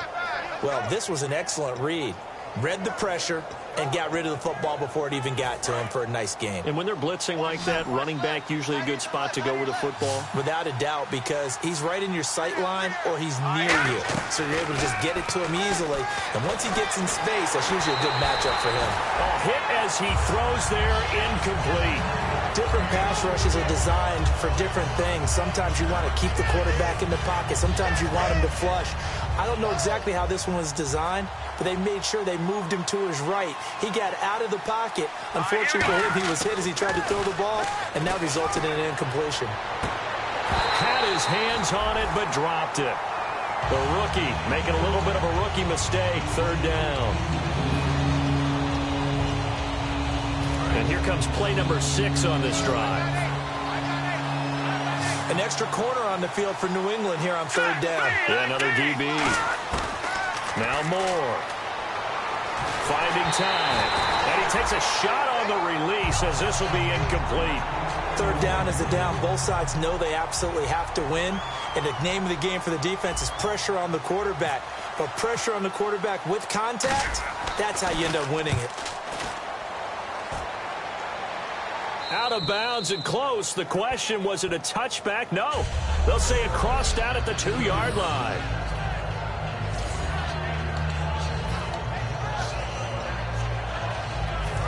Well, this was an excellent read. Read the pressure and got rid of the football before it even got to him for a nice game. And when they're blitzing like that, running back usually a good spot to go with the football? Without a doubt, because he's right in your sight line or he's near you. So you're able to just get it to him easily. And once he gets in space, that's usually a good matchup for him. A hit as he throws there, incomplete. Different pass rushes are designed for different things. Sometimes you want to keep the quarterback in the pocket. Sometimes you want him to flush. I don't know exactly how this one was designed, but they made sure they moved him to his right. He got out of the pocket. Unfortunately for him, he was hit as he tried to throw the ball, and that resulted in an incompletion. Had his hands on it, but dropped it. The rookie making a little bit of a rookie mistake, third down. And here comes play number 6 on this drive. An extra corner on the field for New England here on third down. Yeah, another DB. Now Moore. Finding time. And he takes a shot on the release as this will be incomplete. Third down is the down. Both sides know they absolutely have to win. And the name of the game for the defense is pressure on the quarterback. But pressure on the quarterback with contact, that's how you end up winning it. Out of bounds and close. The question, was it a touchback? No. They'll say it crossed out at the 2-yard line.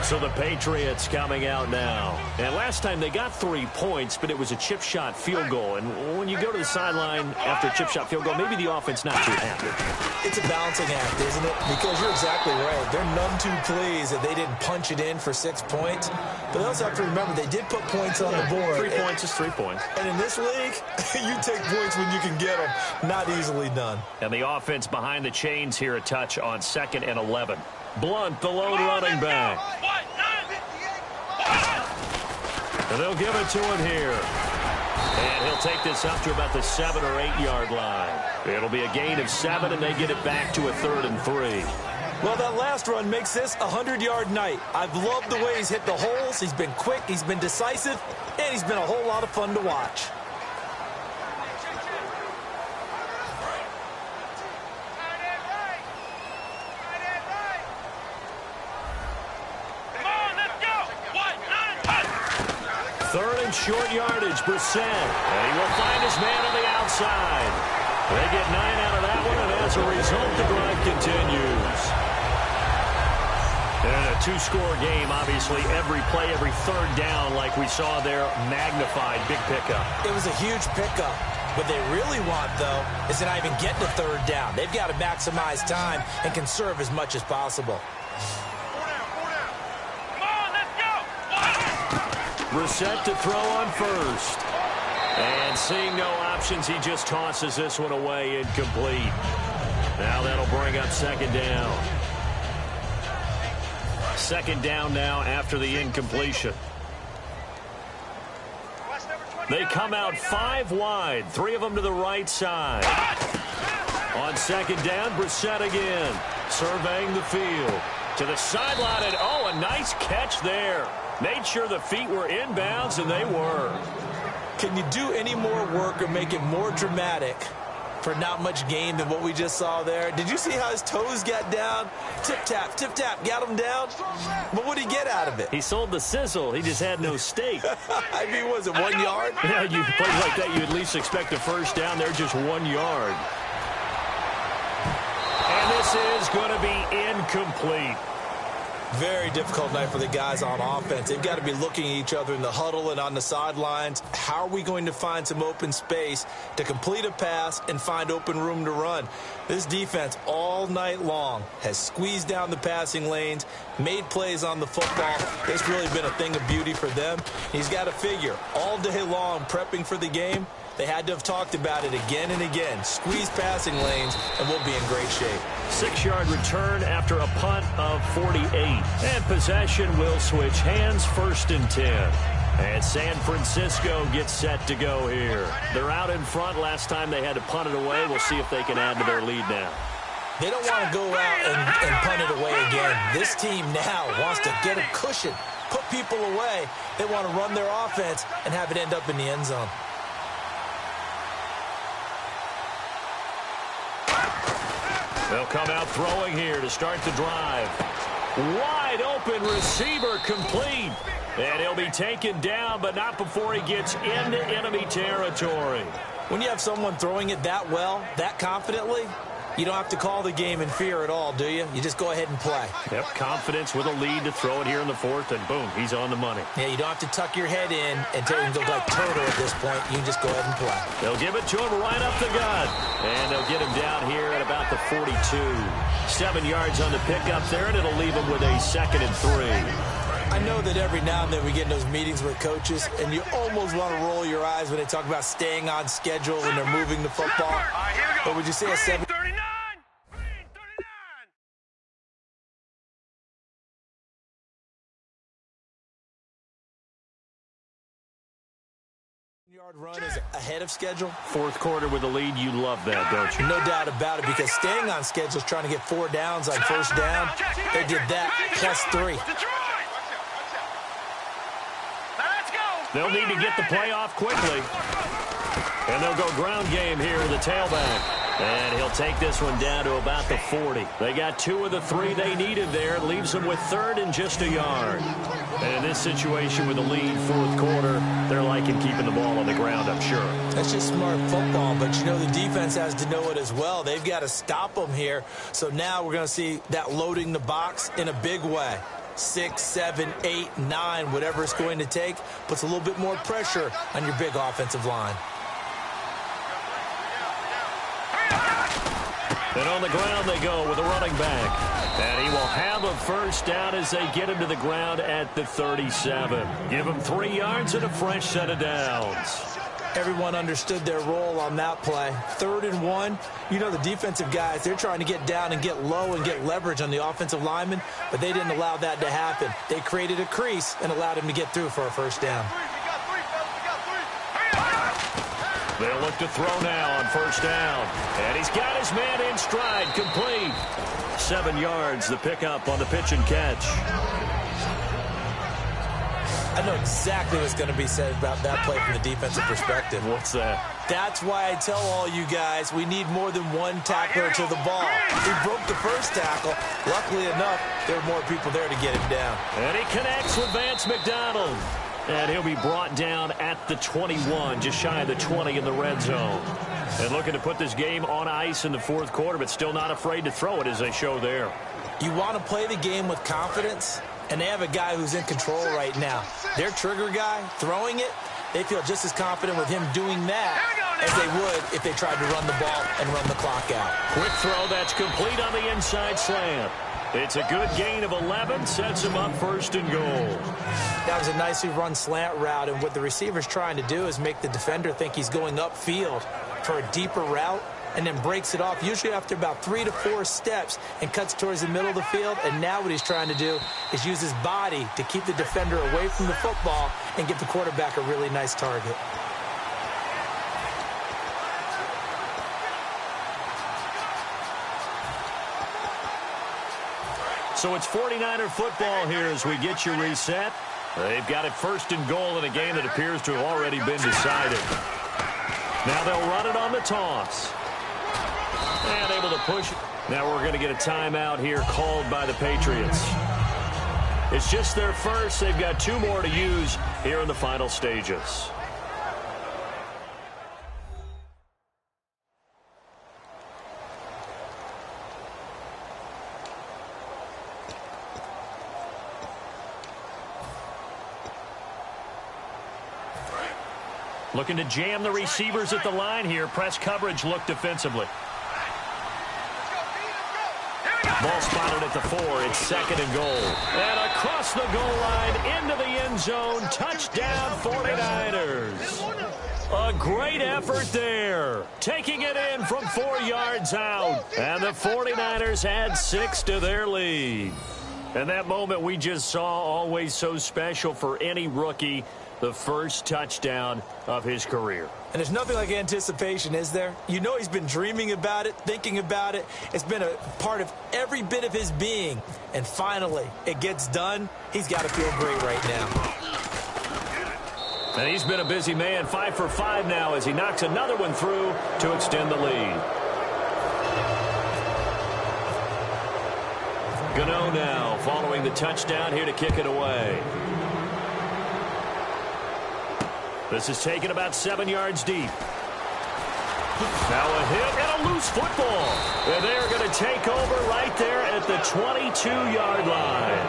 So the Patriots coming out now. And last time they got 3 points, but it was a chip shot field goal. And when you go to the sideline after a chip shot field goal, maybe the offense not too happy. It's a balancing act, isn't it? Because you're exactly right. They're none too pleased that they didn't punch it in for 6 points. But they also have to remember they did put points on the board. 3 points is 3 points. And in this league, you take points when you can get them. Not easily done. And the offense behind the chains here a touch on 2nd and 11. Blunt, the lone running back. And they'll give it to him here. And he'll take this up to about the 7 or 8 yard line. It'll be a gain of 7, and they get it back to a 3rd and 3. Well, that last run makes this a 100-yard night. I've loved the way he's hit the holes. He's been quick, he's been decisive, and he's been a whole lot of fun to watch. Third and short yardage, Brissett. And he will find his man on the outside. They get 9 out of that one, and as a result, the drive continues. And a 2-score game, obviously, every play, every third down, like we saw there, magnified. Big pickup. It was a huge pickup. What they really want, though, is to not even get to 3rd down. They've got to maximize time and conserve as much as possible. Brissett to throw on first. And seeing no options, he just tosses this one away, incomplete. Now that'll bring up 2nd down. 2nd down now after the incompletion. They come out 5 wide, 3 of them to the right side. On 2nd down, Brissett again, surveying the field. To the sideline, and oh, a nice catch there. Made sure the feet were inbounds, and they were. Can you do any more work or make it more dramatic for not much gain than what we just saw there? Did you see how his toes got down? Tip-tap, got him down. But what did he get out of it? He sold the sizzle. He just had no steak. I mean, was it 1 yard? Yeah, you play like that, you at least expect a first down. They're just 1 yard. And this is going to be incomplete. Very difficult night for the guys on offense. They've got to be looking at each other in the huddle and on the sidelines. How are we going to find some open space to complete a pass and find open room to run? This defense all night long has squeezed down the passing lanes, made plays on the football. It's really been a thing of beauty for them. He's got to figure all day long prepping for the game. They had to have talked about it again and again. Squeeze passing lanes, and we'll be in great shape. 6-yard return after a punt of 48. And possession will switch hands, 1st and 10. And San Francisco gets set to go here. They're out in front. Last time they had to punt it away. We'll see if they can add to their lead now. They don't want to go out and punt it away again. This team now wants to get a cushion, put people away. They want to run their offense and have it end up in the end zone. They'll come out throwing here to start the drive. Wide open receiver, complete. And he'll be taken down, but not before he gets into enemy territory. When you have someone throwing it that well, that confidently, you don't have to call the game in fear at all, do you? You just go ahead and play. Yep, confidence with a lead to throw it here in the 4th, and boom, he's on the money. Yeah, you don't have to tuck your head in and take him to like Toto at this point. You can just go ahead and play. They'll give it to him right up the gut. And they'll get him down here at about the 42. 7 yards on the pickup there, and it'll leave him with a 2nd and 3. I know that every now and then we get in those meetings with coaches, and you almost want to roll your eyes when they talk about staying on schedule when they're moving the football. But would you say a 7? Yard run is ahead of schedule. 4th quarter with the lead, you love that, don't you? No doubt about it, because staying on schedule is trying to get 4 downs on 1st down. They did that plus 3. They'll need to get the play off quickly. And they'll go ground game here with the tailback. And he'll take this one down to about the 40. They got 2 of the 3 they needed there. It leaves them with 3rd and just a yard. And in this situation with the lead, 4th quarter, they're liking keeping the ball on the ground, I'm sure. That's just smart football, but you know the defense has to know it as well. They've got to stop them here. So now we're going to see that loading the box in a big way. 6, 7, 8, 9, whatever it's going to take, puts a little bit more pressure on your big offensive line. And on the ground they go with a running back. And he will have a first down as they get him to the ground at the 37. Give him 3 yards and a fresh set of downs. Everyone understood their role on that play. 3rd and 1. You know the defensive guys, they're trying to get down and get low and get leverage on the offensive lineman, but they didn't allow that to happen. They created a crease and allowed him to get through for a first down. They'll look to throw now on first down. And he's got his man in stride, complete. 7 yards, the pickup on the pitch and catch. I know exactly what's going to be said about that play from the defensive perspective. What's that? That's why I tell all you guys we need more than one tackler to the ball. He broke the first tackle. Luckily enough, there were more people there to get him down. And he connects with Vance McDonald. And he'll be brought down at the 21, just shy of the 20 in the red zone. And looking to put this game on ice in the 4th quarter, but still not afraid to throw it as they show there. You want to play the game with confidence, and they have a guy who's in control right now. Their trigger guy, throwing it, they feel just as confident with him doing that as they would if they tried to run the ball and run the clock out. Quick throw that's complete on the inside slant. It's a good gain of 11, sets him up 1st and goal. That was a nicely run slant route, and what the receiver's trying to do is make the defender think he's going upfield for a deeper route, and then breaks it off, usually after about 3 to 4 steps, and cuts towards the middle of the field. And now what he's trying to do is use his body to keep the defender away from the football and give the quarterback a really nice target. So it's 49er football here as we get you reset. They've got it 1st and goal in a game that appears to have already been decided. Now they'll run it on the toss. And able to push it. Now we're going to get a timeout here called by the Patriots. It's just their first. They've got 2 more to use here in the final stages. Looking to jam the receivers at the line here. Press coverage look defensively. Ball spotted at the 4. It's 2nd and goal. And across the goal line into the end zone. Touchdown 49ers. A great effort there. Taking it in from 4 yards out. And the 49ers add 6 to their lead. And that moment we just saw, always so special for any rookie. The first touchdown of his career. And there's nothing like anticipation, is there? You know he's been dreaming about it, thinking about it. It's been a part of every bit of his being. And finally, it gets done. He's got to feel great right now. And he's been a busy man, 5 for 5 now as he knocks another one through to extend the lead. Gano now following the touchdown here to kick it away. This is taken about 7 yards deep. Now a hit and a loose football. And they're going to take over right there at the 22-yard line.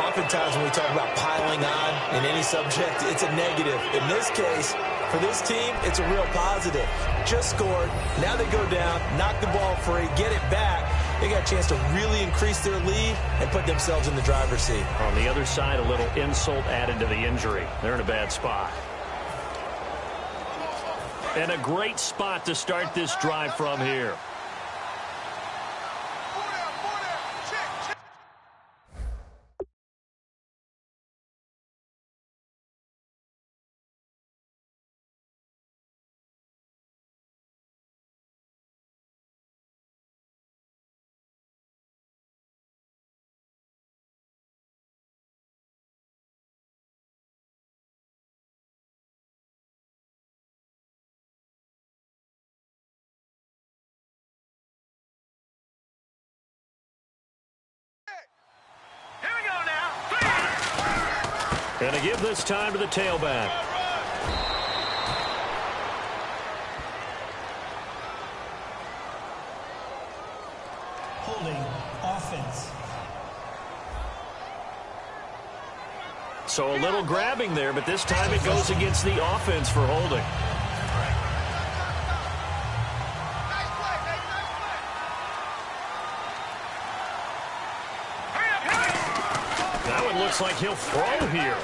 Oftentimes when we talk about piling on in any subject, it's a negative. In this case, for this team, it's a real positive. Just scored. Now they go down, knock the ball free, get it back. They got a chance to really increase their lead and put themselves in the driver's seat. On the other side, a little insult added to the injury. They're in a bad spot. And a great spot to start this drive from here. And to give this time to the tailback. holding offense. So a little grabbing there, but this time it goes against the offense for holding. That one looks like he'll throw here.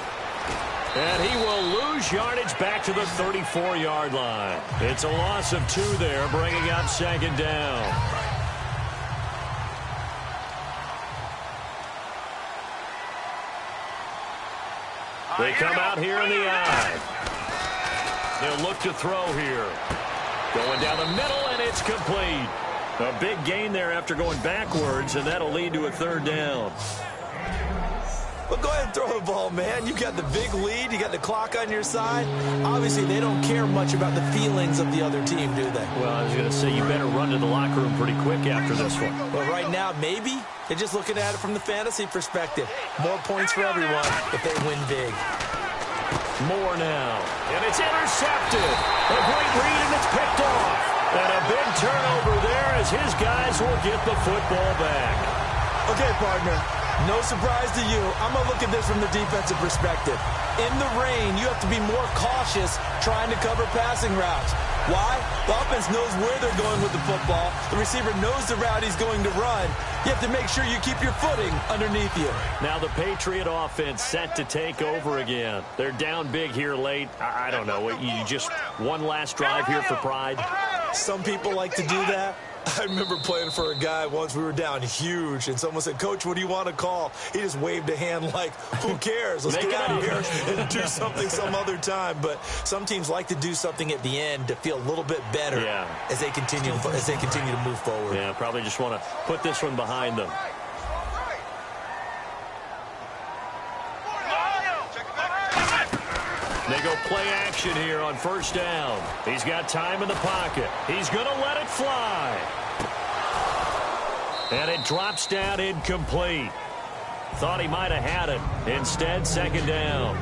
And he will lose yardage back to the 34-yard line. It's a loss of 2 there, bringing up second down. They come out here in the eye. They'll look to throw here. Going down the middle, and it's complete. A big gain there after going backwards, and that'll lead to a 3rd down. Well, go ahead and throw the ball, man. You got the big lead. You got the clock on your side. Obviously, they don't care much about the feelings of the other team, do they? Well, I was going to say you better run to the locker room pretty quick after this one. Well, right now, maybe. They're just looking at it from the fantasy perspective. More points for everyone if they win big. More now. And it's intercepted. A great read, and it's picked off. And a big turnover there as his guys will get the football back. Okay, partner. No surprise to you. I'm going to look at this from the defensive perspective. In the rain, you have to be more cautious trying to cover passing routes. Why? The offense knows where they're going with the football. The receiver knows the route he's going to run. You have to make sure you keep your footing underneath you. Now the Patriot offense set to take over again. They're down big here late. I don't know. You just one last drive here for pride? Some people like to do that. I remember playing for a guy once. We were down huge, and someone said, "Coach, what do you want to call?" He just waved a hand like, who cares? Let's get out of here and do something some other time. But some teams like to do something at the end to feel a little bit better as they continue to move forward. Yeah, probably just want to put this one behind them. They go play action here on 1st down. He's got time in the pocket. He's going to let it fly. And it drops down incomplete. Thought he might have had it. Instead, 2nd down.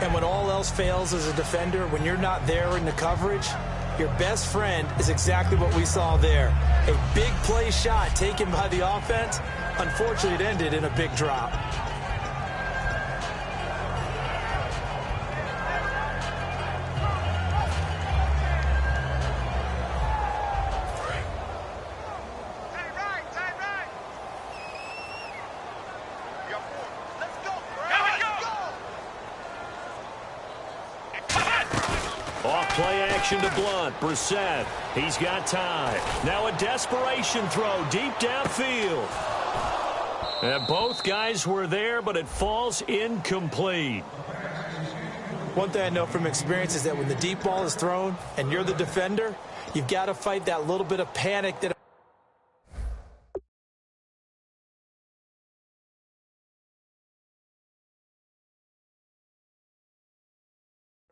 And when all else fails as a defender, when you're not there in the coverage, your best friend is exactly what we saw there. A big play shot taken by the offense. Unfortunately, it ended in a big drop. Play action to Blunt. Brissett. He's got time. Now a desperation throw deep downfield. And both guys were there, but it falls incomplete. One thing I know from experience is that when the deep ball is thrown and you're the defender, you've got to fight that little bit of panic that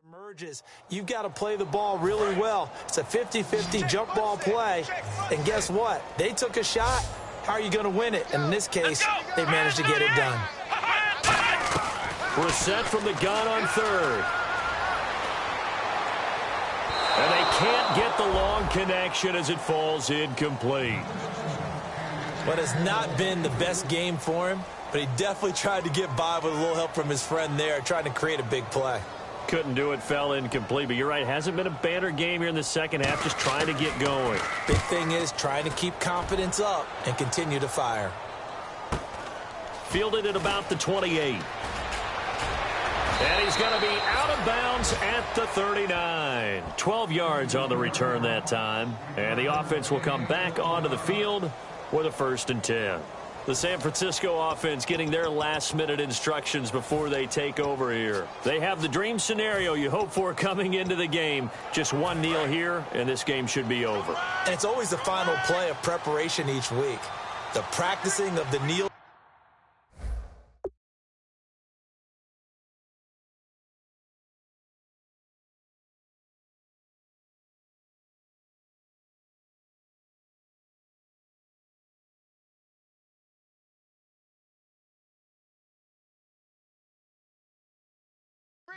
emerges. You've got to play the ball really well. It's a 50-50 jump ball play. And guess what? They took a shot. How are you going to win it? And in this case, they managed to get it done. Brissett from the gun on 3rd. And they can't get the long connection as it falls incomplete. But it's not been the best game for him, but he definitely tried to get by with a little help from his friend there, trying to create a big play. Couldn't do it, fell incomplete. But you're right, hasn't been a banner game here in the 2nd half, just trying to get going. Big thing is trying to keep confidence up and continue to fire. Fielded at about the 28. And he's going to be out of bounds at the 39. 12 yards on the return that time. And the offense will come back onto the field with a 1st and 10. The San Francisco offense getting their last-minute instructions before they take over here. They have the dream scenario you hope for coming into the game. Just one kneel here, and this game should be over. And it's always the final play of preparation each week. The practicing of the kneel.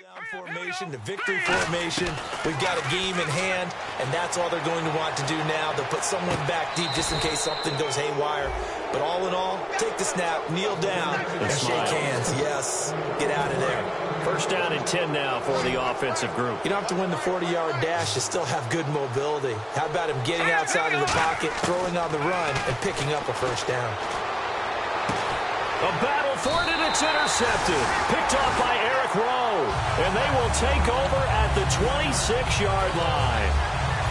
Down formation to victory formation. We've got a game in hand. and that's all they're going to want to do now. They'll put someone back deep just in case something goes haywire. But all in all, take the snap, kneel down, and shake hands. Yes, get out of there. First down and 10 now for the offensive group. You don't have to win the 40-yard dash. You still have good mobility. How about him getting outside of the pocket, throwing on the run, and picking up a first down? A battle for it, and it's intercepted. Picked off by Eric Rowe. And they will take over at the 26-yard line.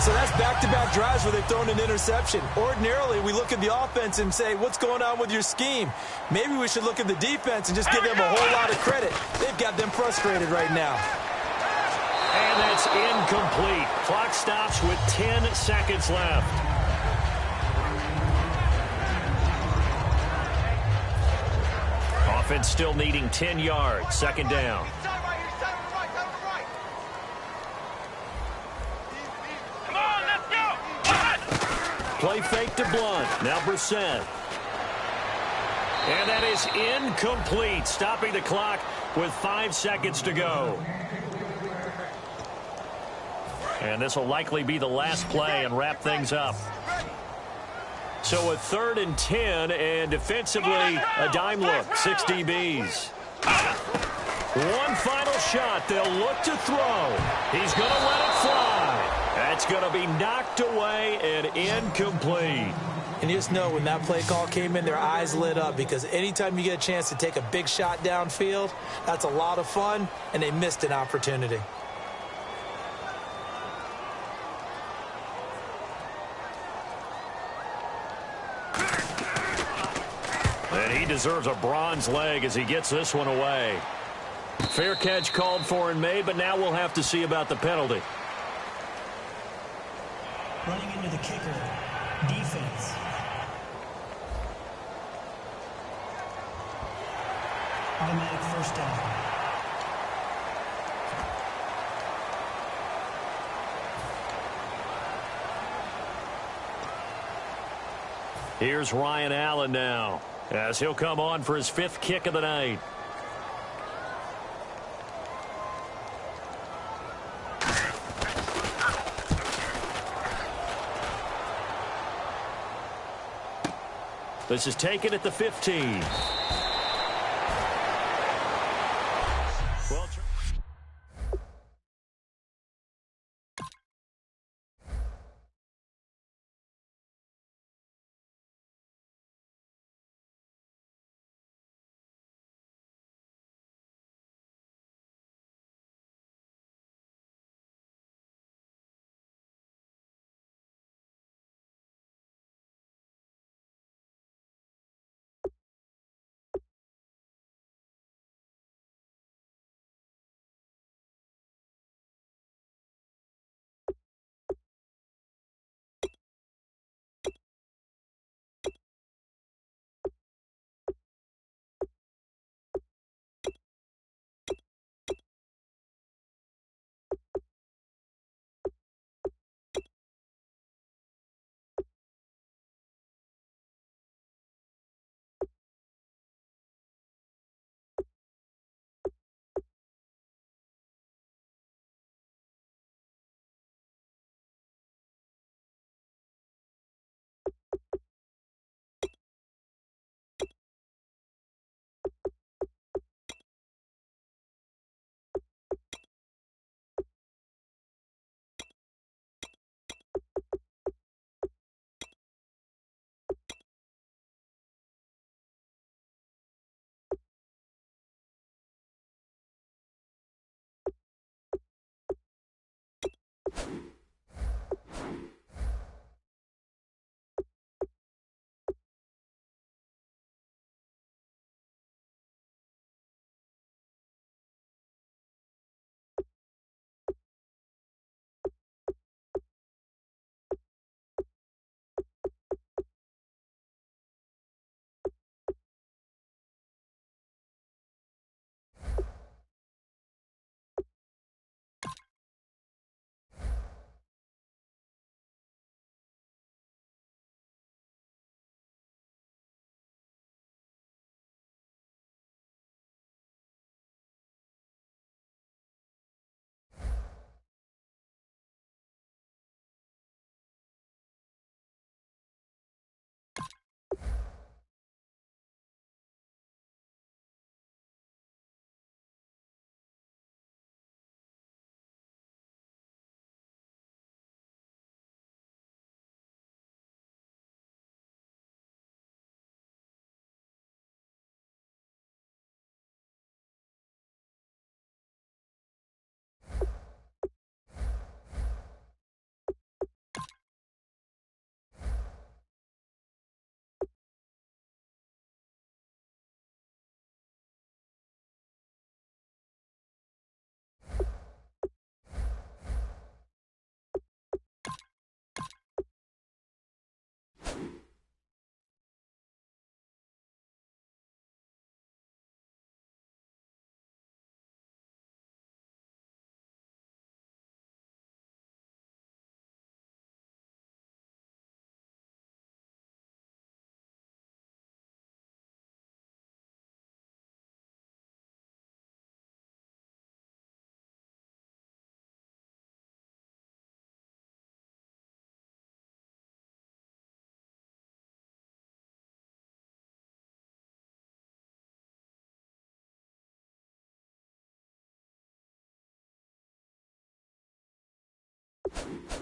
So that's back-to-back drives where they've thrown an interception. Ordinarily, we look at the offense and say, what's going on with your scheme? Maybe we should look at the defense and just give them a whole lot of credit. They've got them frustrated right now. And that's incomplete. Clock stops with 10 seconds left. Offense still needing 10 yards. Second down. Play fake to Blunt. Now Brissett. And that is incomplete. Stopping the clock with 5 seconds to go. And this will likely be the last play and wrap things up. So a 3rd and 10, and defensively a dime look. 6 DBs. One final shot. They'll look to throw. He's going to let it fly. That's going to be knocked away and incomplete. And you just know when that play call came in, their eyes lit up, because anytime you get a chance to take a big shot downfield, that's a lot of fun, and they missed an opportunity. And he deserves a bronze leg as he gets this one away. Fair catch called for and made, but now we'll have to see about the penalty. Running into the kicker, defense. Automatic first down. Here's Ryan Allen now, as he'll come on for his 5th kick of the night. This is taken at the 15. you